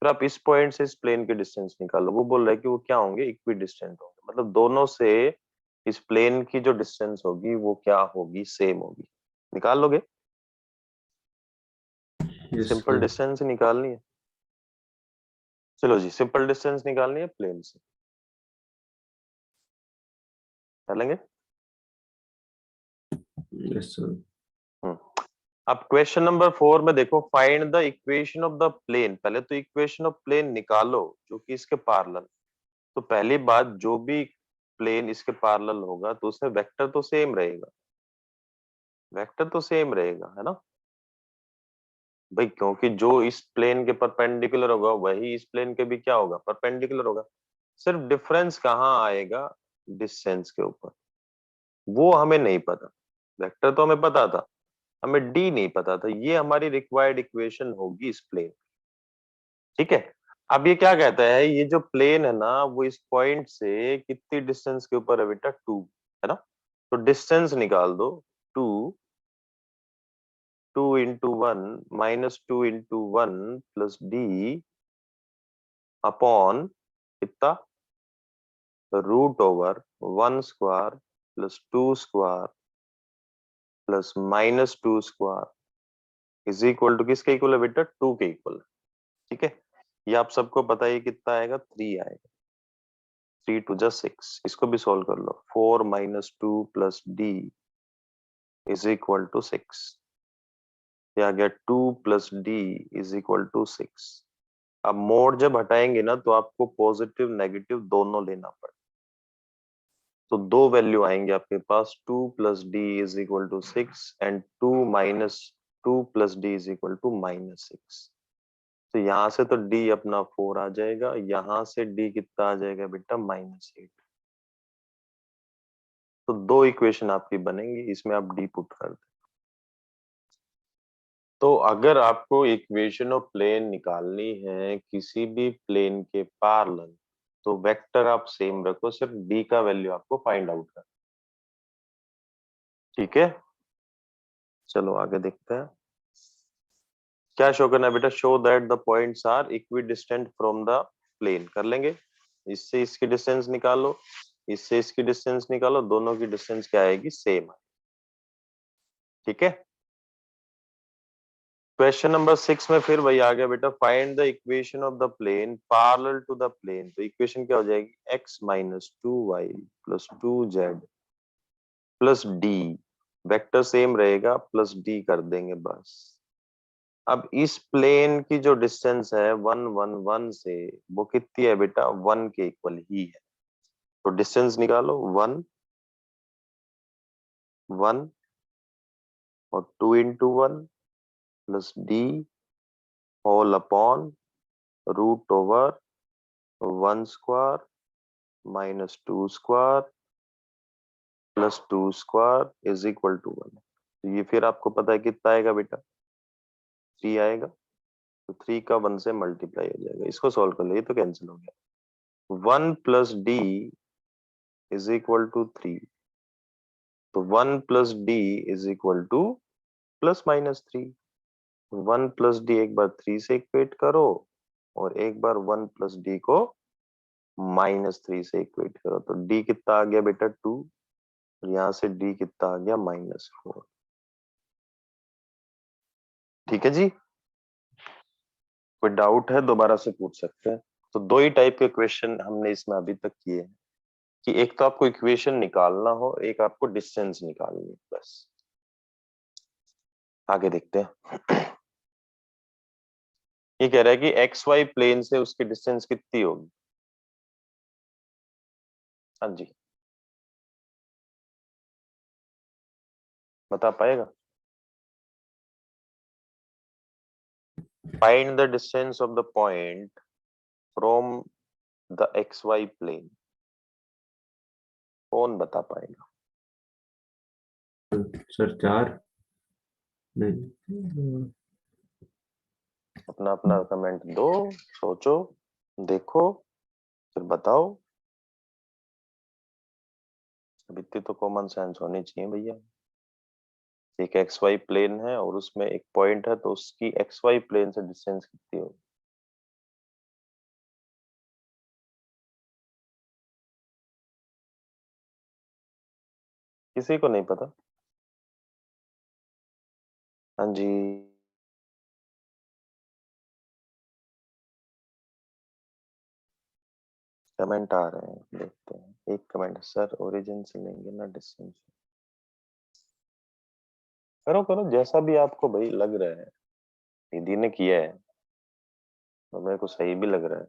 फिर आप इस पॉइंट से इस प्लेन की डिस्टेंस निकालो। वो बोल रहा है कि वो क्या होंगे, इक्वी डिस्टेंट होंगे, मतलब दोनों से इस प्लेन की जो डिस्टेंस होगी वो क्या होगी, सेम होगी। निकाल लोगे? Yes simple sir. डिस्टेंस निकालनी है। चलो जी, सिंपल डिस्टेंस निकालनी है प्लेन से, चलेंगे। Yes sir. अब क्वेश्चन नंबर 4 में देखो, find the equation of the plane. पहले तो इक्वेशन ऑफ प्लेन निकालो जो कि इसके पैरेलल। तो पहली बात, जो भी प्लेन इसके पैरेलल होगा तो उसमें वेक्टर तो सेम रहेगा, वेक्टर तो सेम रहेगा, है ना भाई, क्योंकि जो इस प्लेन के परपेंडिकुलर होगा वही इस प्लेन के भी क्या होगा, परपेंडिकुलर होगा। सिर्फ डिफरेंस कहाँ आएगा, डिस्टेंस के ऊपर। वो हमें नहीं पता, वेक्टर तो हमें पता था, हमें डी नहीं पता था। ये हमारी रिक्वायर्ड इक्वेशन होगी इस प्लेन। ठीक है, अब ये क्या कहता है, ये जो प्लेन है ना वो इस पॉइंट से कितनी डिस्टेंस के ऊपर है बेटा, 2, है ना। तो डिस्टेंस निकाल दो, 2, 2 into 1 minus 2 into 1 plus D upon कितना, root over 1 square plus 2 square plus minus 2 square is equal to किसके इक्वल है बेटा, 2 के इक्वल है। ठीक है, ये आप सबको पता है कितना आएगा, 3 आएगा। 3 2 जा 6, इसको भी सॉल्व कर लो। 4 minus 2 plus D is equal to 6। ये आ गया 2 plus D is equal to 6। अब मोड जब हटाएंगे ना तो आपको पॉजिटिव नेगेटिव दोनों लेना पड़े, तो दो वैल्यू आएंगे आपके पास, 2 plus D is equal to 6 and 2 minus 2 plus D is equal to -6। तो यहाँ से तो डी अपना 4 आ जाएगा, यहाँ से डी कितना आ जाएगा बेटा, -8। तो दो इक्वेशन आपकी बनेंगी, इसमें आप डी पुट कर दें। तो अगर आपको इक्वेशन ऑफ प्लेन निकालनी है किसी भी प्लेन के पैरेलल, तो वेक्टर आप सेम रखो, सिर्फ डी का वैल्यू आपको फाइंड आउट कर। ठीक है, चलो आगे देखते हैं क्या शो करना है बेटा। Show that the points are equidistant from the plane. कर लेंगे, इससे इसकी डिस्टेंस निकालो, इससे इसकी डिस्टेंस निकालो, दोनों की डिस्टेंस क्या आएगी, सेम है। ठीक है, क्वेश्चन नंबर 6 में फिर वही आ गया बेटा, find the equation of the plane parallel to the plane. तो इक्वेशन क्या हो जाएगी, x minus 2y plus 2z plus D, vector same रहेगा, प्लस डी कर देंगे बस। अब इस प्लेन की जो डिस्टेंस है 1 1 1 से, वो कितनी है बेटा, 1 के इक्वल ही है। तो डिस्टेंस निकालो, 1 1 और 2 into 1 plus D whole upon root over 1 square minus 2 square plus 2 square is equal to 1। तो ये फिर आपको पता है कितना आएगा बेटा, 3 आएगा। तो 3 का 1 से मल्टीप्लाई हो जाएगा, इसको सॉल्व कर लो, ये तो कैंसिल हो गया। 1 plus D is equal to 3, तो 1 plus D is equal to plus minus 3। 1 plus D एक बार 3 से इक्वेट करो और एक बार 1 प्लस डी को -3 से इक्वेट करो। तो डी कितना आ गया बेटा, 2, यहाँ से डी कितना आ गया, -4। ठीक है जी, कोई डाउट है दोबारा से पूछ सकते हैं। तो दो ही टाइप के क्वेश्चन हमने इसमें अभी तक किए हैं, कि एक तो आपको इक्वेशन निकालना हो, एक आपको डिस्टेंस निकालनी है, बस। आगे देखते हैं। ये कह रहा है कि एक्स वाई प्लेन से उसकी डिस्टेंस कितनी होगी। हाँ जी, बता पाएगा। Find the distance of the point from the X Y plane. कौन बता पाएगा? सर 4 नहीं, अपना अपना कमेंट दो, सोचो, देखो, फिर बताओ। अब इतनी तो कॉमन सेंस होनी चाहिए भैया। एक एक्स वाई प्लेन है और उसमें एक पॉइंट है, तो उसकी एक्स वाई प्लेन से डिस्टेंस कितनी होगी? किसी को नहीं पता? हाँ जी, कमेंट आ रहे हैं, देखते हैं। एक कमेंट, सर ओरिजिन से लेंगे ना डिस्टेंस? करो करो, जैसा भी आपको भाई लग रहा है। दीदी ने किया है तो मेरे को सही भी लग रहा है।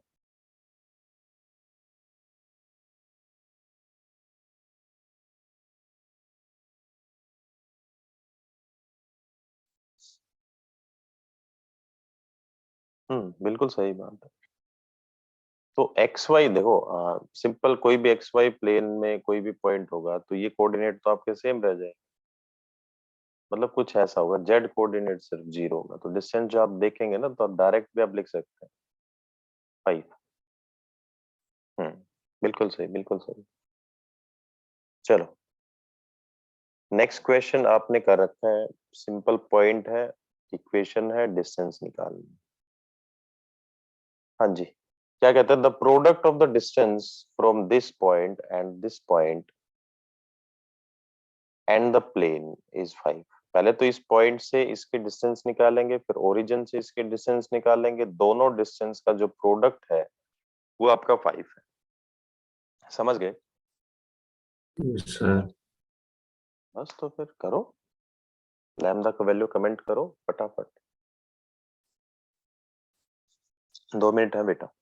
बिल्कुल सही बात है। तो एक्स वाई देखो, सिंपल, कोई भी एक्स वाई प्लेन में कोई भी पॉइंट होगा तो ये कोऑर्डिनेट तो आपके सेम रह जाए। मतलब कुछ ऐसा होगा, जेड कोऑर्डिनेट सिर्फ 0 होगा, तो डिस्टेंस जो आप देखेंगे ना, तो आप डायरेक्ट भी आप लिख सकते हैं 5। हम्म, बिल्कुल सही, बिल्कुल सही। चलो, नेक्स्ट क्वेश्चन आपने कर रखा है, सिंपल पॉइंट है, इक्वेशन है, डिस्टेंस निकालनी। हाँ जी, क्या कहते हैं? The product of the distance from this point and this point and the plane is 5। पहले तो इस पॉइंट से इसके डिस्टेंस निकालेंगे, फिर ओरिजिन से इसके डिस्टेंस निकालेंगे, दोनों डिस्टेंस का जो प्रोडक्ट है वो आपका 5 है। समझ गए? सर बस, तो फिर करो, लैम्डा का वैल्यू कमेंट करो फटाफट। 2 मिनट है बेटा।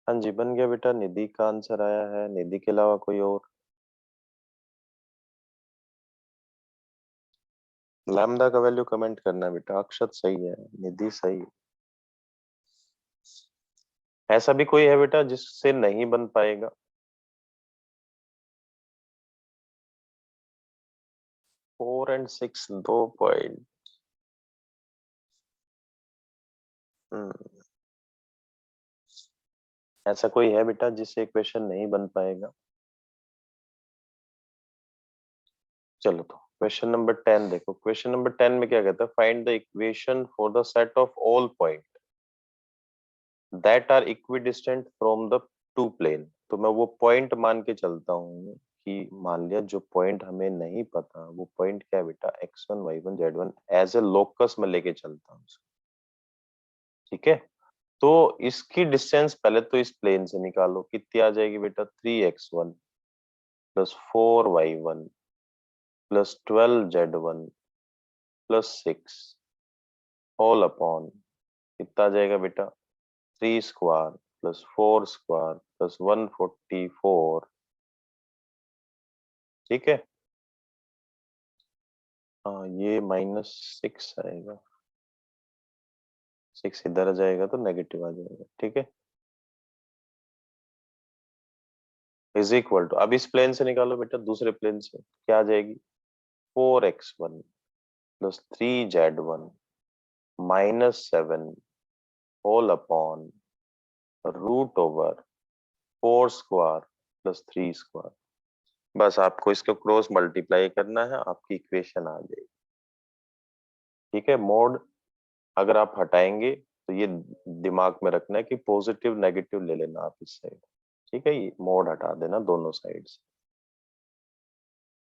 हाँ जी, बन गया बेटा, निधि का आंसर आया है। निधि के अलावा कोई और? लैम्डा का वैल्यू कमेंट करना है बेटा। अक्षत सही है, निधि सही है। ऐसा भी कोई है बेटा जिससे नहीं बन पाएगा? 4 और 6 2 पॉइंट। ऐसा कोई है बेटा जिससे इक्वेशन नहीं बन पाएगा? चलो, तो क्वेश्चन नंबर 10 देखो। क्वेश्चन नंबर 10 में क्या कहता है? Find the equation for the set of all point that are equidistant from the two plane. तो मैं वो पॉइंट मान के चलता हूँ कि मान लिया जो पॉइंट हमें नहीं पता, वो पॉइंट क्या है बेटा? x1 y1 z1 as a locus में लेके चलता हूँ। ठीक है, तो इसकी डिस्टेंस पहले तो इस प्लेन से निकालो, कितनी आ जाएगी बेटा? 3x1 plus 4y1 plus 12z1 plus 6 whole upon, कितना आ जाएगा बेटा? 3 स्क्वायर प्लस 4 स्क्वायर प्लस 144। ठीक है, हाँ, ये -6 आएगा। 6 इधर आ जाएगा तो नेगेटिव आ जाएगा। ठीक है, इज इक्वल टू, अब इस प्लेन से निकालो बेटा, दूसरे प्लेन से क्या आ जाएगी? 4x1 plus 3z1 -7 whole upon root over 4 square plus 3 square. बस आपको इसको क्रॉस मल्टीप्लाई करना है, आपकी इक्वेशन आ जाएगी। ठीक है, मोड अगर आप हटाएंगे तो ये दिमाग में रखना है कि पॉजिटिव नेगेटिव ले लेना आप इस साइड। ठीक है, ये मोड हटा देना दोनों साइड से।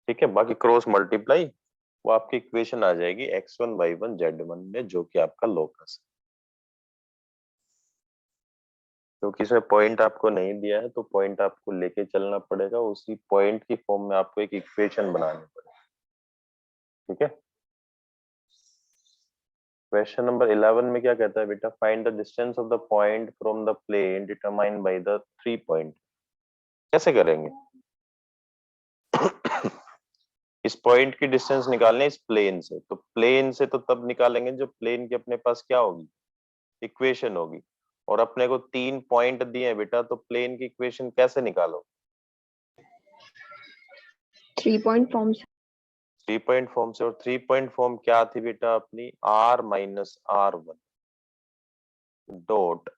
ठीक है, बाकी क्रॉस मल्टीप्लाई वो आपकी इक्वेशन आ जाएगी x1 y1 z1 में, जो कि आपका लोकस है। क्योंकि इसमें पॉइंट आपको नहीं दिया है तो पॉइंट आपको लेके चलना पड़ेगा, उसी पॉइंट की फॉर्म में आपको एक इक्वेशन बनानी पड़ेगी। ठीक है, क्वेश्चन नंबर 11 में क्या कहता है बेटा, find the distance of the point from the plane determined by the 3 point. कैसे करेंगे? इस पॉइंट की डिस्टेंस निकालने इस प्लेन से, तो प्लेन से तो तब निकालेंगे जब प्लेन के अपने पास क्या होगी, इक्वेशन होगी। और अपने को 3 पॉइंट दिए हैं बेटा, तो प्लेन की इक्वेशन कैसे निकालो? 3 पॉइंट फॉर्म से। 3 पॉइंट फॉर्म से। और 3 पॉइंट फॉर्म क्या थी बेटा अपनी, r minus r1 dot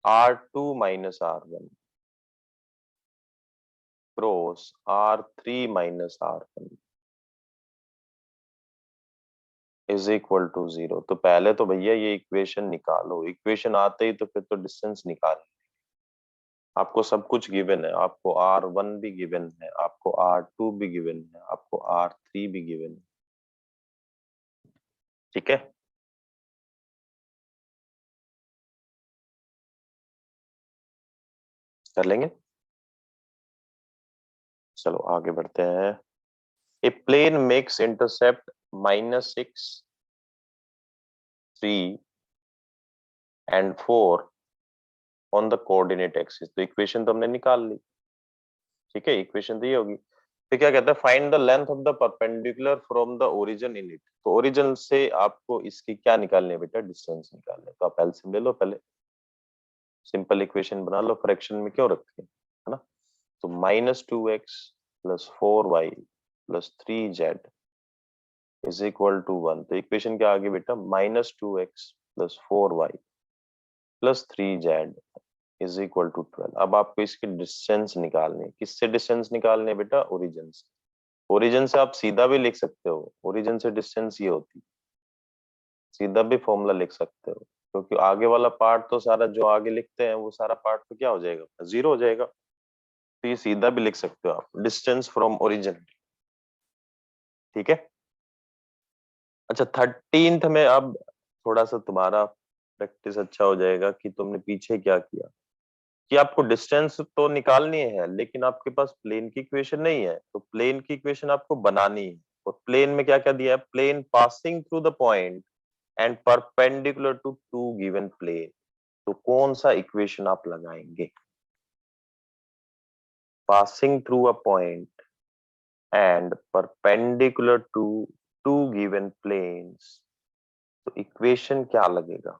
r2 minus r1 cross r3 minus r1 is equal to 0। तो पहले तो भैया ये इक्वेशन निकालो, इक्वेशन आते ही तो फिर तो डिस्टेंस निकाल। आपको सब कुछ गिवन है, आपको r1 भी गिवन है, आपको r2 भी गिवन है, आपको r3 भी गिवन है। ठीक है, कर लेंगे। चलो आगे बढ़ते हैं। A plane makes intercept -6, 3 and 4 on the coordinate axis. तो इक्वेशन तो हमने निकाल ली। ठीक है, इक्वेशन तो ये होगी। फिर क्या कहता है, find the length of the perpendicular from the origin in it. तो ओरिजिन से आपको इसकी क्या निकालनी है बेटा, डिस्टेंस निकालनी है। तो आप एलसीएम ले लो, पहले सिंपल इक्वेशन बना लो, फ्रैक्शन में क्यों रखे, है ना। तो -2x plus 4y plus 3z is equal to 1। तो इक्वेशन क्या आ गई बेटा, -2x plus 4y plus 3z is equal to 12। अब आपको इसकी डिस्टेंस निकालनी है। किससे डिस्टेंस निकालनी है बेटा, ओरिजिन से। ओरिजिन से आप सीधा भी लिख सकते हो, ओरिजिन से डिस्टेंस ये होती, सीधा भी फॉर्मूला लिख सकते हो। क्योंकि आगे वाला पार्ट तो सारा जो आगे लिखते हैं वो सारा पार्ट तो क्या हो जाएगा, 0 हो जाएगा। तो ये सीधा भी लिख सकते हो आप, डिस्टेंस फ्रॉम ओरिजिन। ठीक है, अच्छा 13th में अब थोड़ा सा तुम्हारा प्रैक्टिस अच्छा हो जाएगा कि तुमने पीछे क्या किया, कि आपको डिस्टेंस तो निकालनी है लेकिन आपके पास प्लेन की इक्वेशन नहीं है। तो प्लेन की इक्वेशन आपको बनानी है। और प्लेन में क्या क्या दिया है, plane passing through the point and perpendicular to to given plane. तो कौन सा इक्वेशन आप लगाएंगे, passing through a point and perpendicular to to given planes. तो इक्वेशन क्या लगेगा?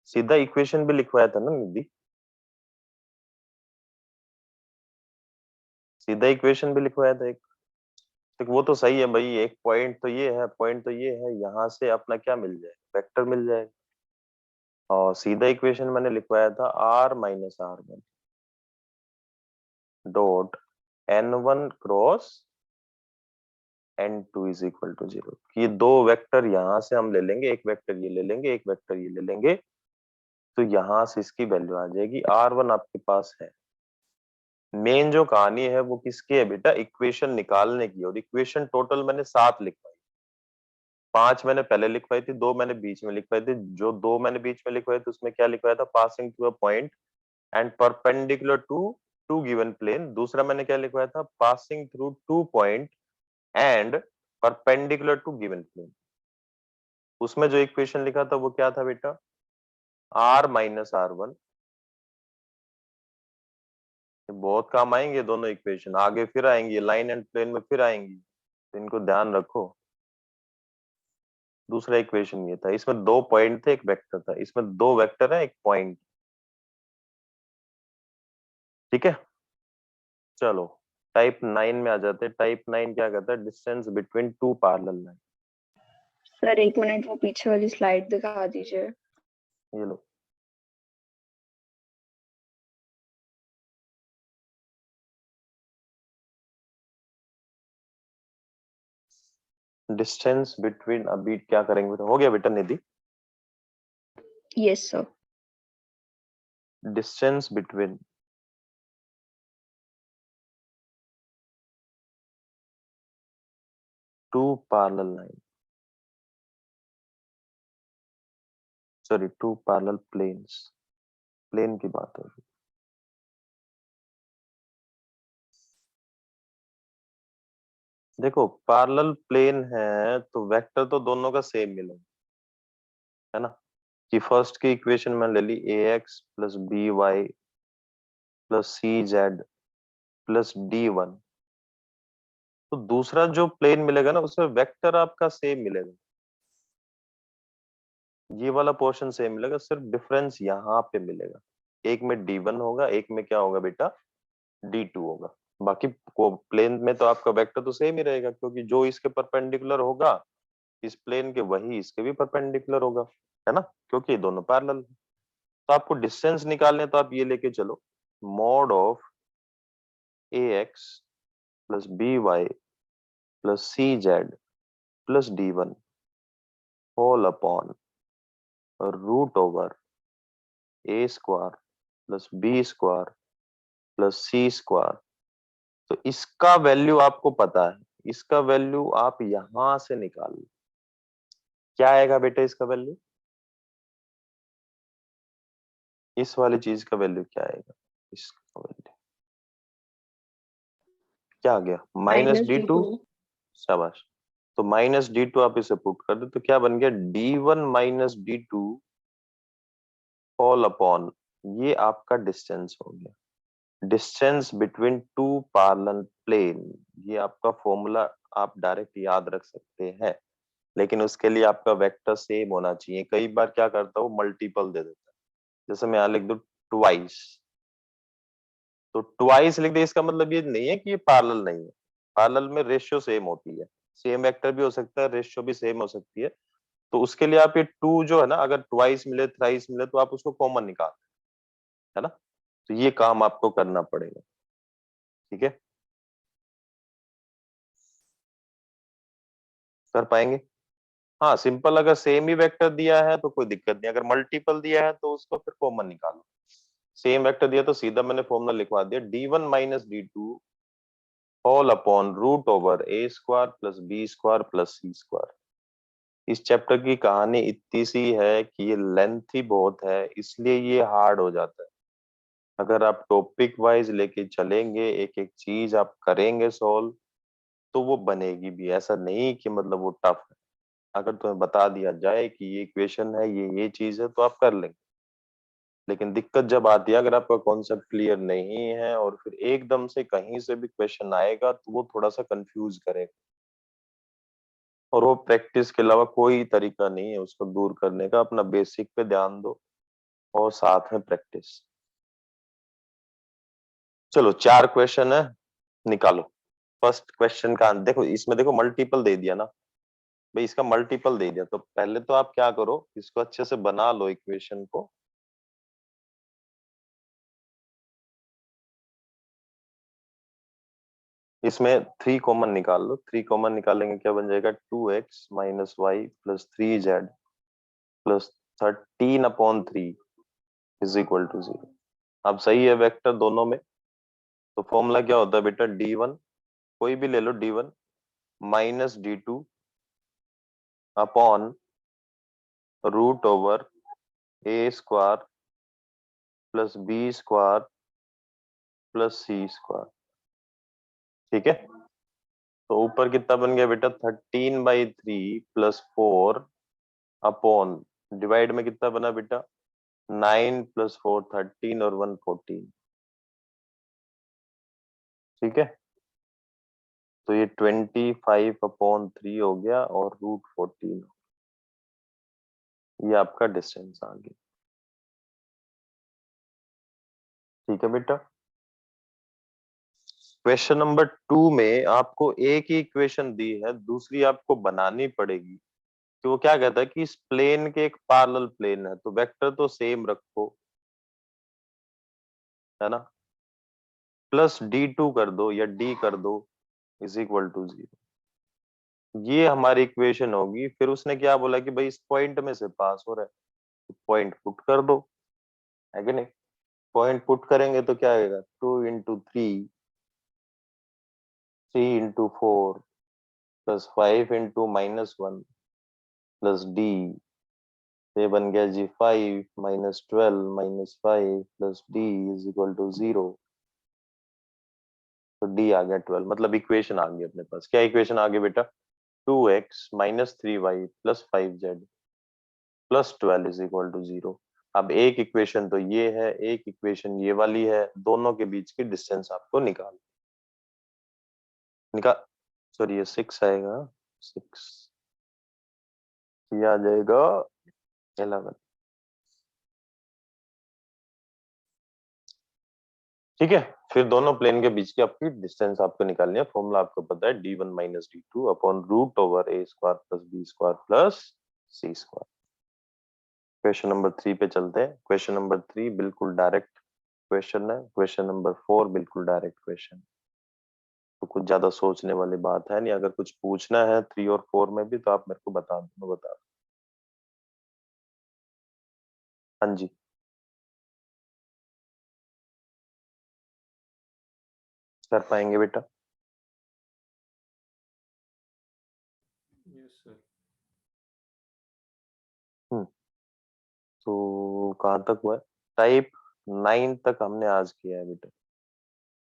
सीधा इक्वेशन भी लिखवाया था ना निधि, सीधा इक्वेशन भी लिखवाया था एक। तो वो तो सही है भाई, एक पॉइंट तो ये है, पॉइंट तो ये है, यहाँ से अपना क्या मिल जाएगा, वेक्टर मिल जाएगा। और सीधा इक्वेशन मैंने लिखवाया था r minus r1 dot n1 cross n2 is equal to 0। ये दो वेक्टर यहाँ से हम ले लेंगे, एक वेक्टर ये ले लेंगे, एक वेक्टर ये ले लेंगे। तो यहाँ से इसकी वैल्यू आ जाएगी, r1 आपके पास है। मेन जो कहानी है वो किसकी है बेटा, इक्वेशन निकालने की। और इक्वेशन टोटल मैंने 7 लिखवाई, 5 मैंने पहले लिखवाई थी, 2 मैंने बीच में लिखवाई थी। जो 2 मैंने बीच में लिखवाई थी उसमें क्या लिखवाया था, passing through a point and perpendicular to to given plane. दूसरा मैंने क्या लिखवाया था, passing through 2 point and perpendicular to given plane. उसमें जो इक्वेशन लिखा था वो क्या था बेटा, r माइनस r1 ये बहुत काम आएंगे दोनों इक्वेशन, आगे फिर आएंगी, लाइन एंड प्लेन में फिर आएंगी, तो इनको ध्यान रखो। दूसरा इक्वेशन ये था, इसमें 2 पॉइंट थे, एक वेक्टर था, इसमें 2 वेक्टर है, एक पॉइंट। ठीक है, चलो टाइप 9 में आ जाते हैं। टाइप 9 क्या कहता है? Distance between 2 parallel line. Sir 1 minute, वो पीछे वाली स्लाइड दिखा दीजिए। ये लो, डिस्टेंस बिटवीन, अभी क्या करेंगे बेटा? हो गया बेटा Nidhi? Yes sir. Distance between two parallel line, sorry, 2 parallel planes, plane की बात हो रही। देखो पैरेलल प्लेन है तो वेक्टर तो दोनों का सेम मिलेगा, है ना? कि फर्स्ट की इक्वेशन में ले ली ax plus B Y plus C Z plus D one, तो दूसरा जो प्लेन मिलेगा ना उसमें वेक्टर आपका सेम मिलेगा, ये वाला पोर्शन सेम मिलेगा, सिर्फ डिफरेंस यहाँ पे मिलेगा। एक में d1 होगा, एक में क्या होगा बेटा? d2 होगा। बाकी को प्लेन में तो आपका वेक्टर तो सेम ही रहेगा, क्योंकि जो इसके परपेंडिकुलर होगा इस प्लेन के, वही इसके भी परपेंडिकुलर होगा, है ना? क्योंकि ये दोनों पैरेलल। तो आपको डिस्टेंस निकालने, तो आप ये लेके चलो, mod of ax plus B Y plus C Z plus D one whole upon root over A square plus B square plus C square. तो इसका वैल्यू आपको पता है, इसका वैल्यू आप यहां से निकाल लो। क्या आएगा बेटा इसका वैल्यू? इस वाली चीज का वैल्यू क्या आएगा? इसका वैल्यू क्या आ गया? Minus D two. शाबाश। तो माइनस डी टू आप इसे पुट कर दो, तो क्या बन गया? D one minus D two whole upon, ये आपका डिस्टेंस हो गया। Distance between two parallel plane, ये आपका फॉर्मूला आप डायरेक्ट याद रख सकते हैं, लेकिन उसके लिए आपका वेक्टर सेम होना चाहिए। कई बार क्या करता हूँ, मल्टीपल दे देता है। जैसे मैं यहाँ लिख दूं ट्वाइस, तो ट्वाइस लिख दे, इसका मतलब ये नहीं है कि ये पैरेलल नहीं है। पैरेलल में रेशियो सेम होती है, सेम वेक्टर भी हो सकता है, रेशियो भी सेम हो सकती है। तो उसके लिए आप ये टू जो है ना, अगर ट्वाइस मिले थ्राइस मिले तो आप उसको कॉमन निकाल, है ना? तो ये काम आपको करना पड़ेगा। ठीक है, कर पाएंगे? हाँ सिंपल, अगर सेम ही वेक्टर दिया है तो कोई दिक्कत नहीं, अगर मल्टीपल दिया है तो उसको फिर कॉमन निकालो। सेम वेक्टर दिया तो सीधा मैंने फॉर्मूला लिखवा दिया, D one minus D two whole upon root over A square plus B square plus C square. इस चैप्टर की कहानी इतनी सी है कि ये लेंथ ही बहुत है, इसलिए ये हार्ड हो जाता है। अगर आप टॉपिक वाइज लेके चलेंगे, एक एक चीज आप करेंगे सॉल्व, तो वो बनेगी भी। ऐसा नहीं कि मतलब वो टफ है। अगर तुम्हें बता दिया जाए कि ये इक्वेशन है, ये चीज है, तो आप कर लेंगे। लेकिन दिक्कत जब आती है, अगर आपका कॉन्सेप्ट क्लियर नहीं है और फिर एकदम से कहीं से भी क्वेश्चन आएगा, तो वो थोड़ा सा कंफ्यूज करेगा, और वो प्रैक्टिस के अलावा कोई तरीका नहीं है उसको दूर करने का। अपना बेसिक पे ध्यान दो और साथ में प्रैक्टिस। चलो 4 क्वेश्चन है, निकालो। फर्स्ट क्वेश्चन का देखो, इसमें देखो मल्टीपल दे दिया ना भाई, इसका मल्टीपल दे दिया, तो पहले तो आप क्या करो, इसको अच्छे से बना लो इक्वेशन को। इसमें 3 कॉमन निकाल लो। 3 कॉमन निकालेंगे क्या बन जाएगा? 2x minus Y plus 3z plus 13 upon 3 is equal to 0। अब सही है वेक्टर दोनों में, तो फॉर्मूला क्या होता है बेटा? d1, कोई भी ले लो, d1 minus d2 upon root over A square plus B square plus C square. ठीक है, तो ऊपर कितना बन गया बेटा? 13/3 प्लस 4 अपॉन, डिवाइड में कितना बना बेटा? 9 प्लस 4 13 और 1 14। ठीक है, तो ये 25/3 हो गया और √14, ये आपका डिस्टेंस आ गया। ठीक है बेटा, क्वेश्चन नंबर 2 में आपको एक ही इक्वेशन दी है, दूसरी आपको बनानी पड़ेगी। तो वो क्या कहता है कि इस प्लेन के एक पैरेलल प्लेन है, तो वेक्टर तो सेम रखो, है ना, प्लस D2 कर दो या D कर दो इज इक्वल टू 0। ये हमारी इक्वेशन होगी। फिर उसने क्या बोला कि भाई इस पॉइंट में से पास हो रहा है, तो पॉइंट पुट कर दो, है कि नहीं। पॉइंट पुट करेंगे तो क्या आएगा, 2 × 3, 3 × 4 प्लस 5 × -1 प्लस D, ये बन गया जी 5 - 12 - 5 plus D is equal to 0। तो D आ गया 12, मतलब इक्वेशन आ गई अपने पास। क्या इक्वेशन आ गई बेटा, 2x - 3y प्लस 5z प्लस 12 इज इक्वल टू 0। अब एक इक्वेशन तो ये है, एक इक्वेशन ये वाली है, दोनों के बीच की डिस्टेंस आपको निकाल सॉरी ये 6 आएगा, 6 ये आ जाएगा 11। ठीक है, फिर दोनों प्लेन के बीच की आपकी डिस्टेंस आपको निकालनी है। फॉर्मूला आपको पता है, D1 - D2 upon √a² plus b² plus c²। Question number 3 पे चलते हैं। क्वेश्चन नंबर 3 बिल्कुल डायरेक्ट क्वेश्चन है, क्वेश्चन नंबर 4 बिल्कुल डायरेक्ट क्वेश्चन, तो कुछ ज्यादा सोचने वाली बात है नहीं। अगर कुछ पूछना है 3 और 4 में भी तो आप मेरे को बता दो, मैं बता दूं। हाँ जी, कर पाएंगे बेटा। Yes sir. तो कहाँ तक हुआ है, टाइप 9 तक हमने आज किया है बेटा।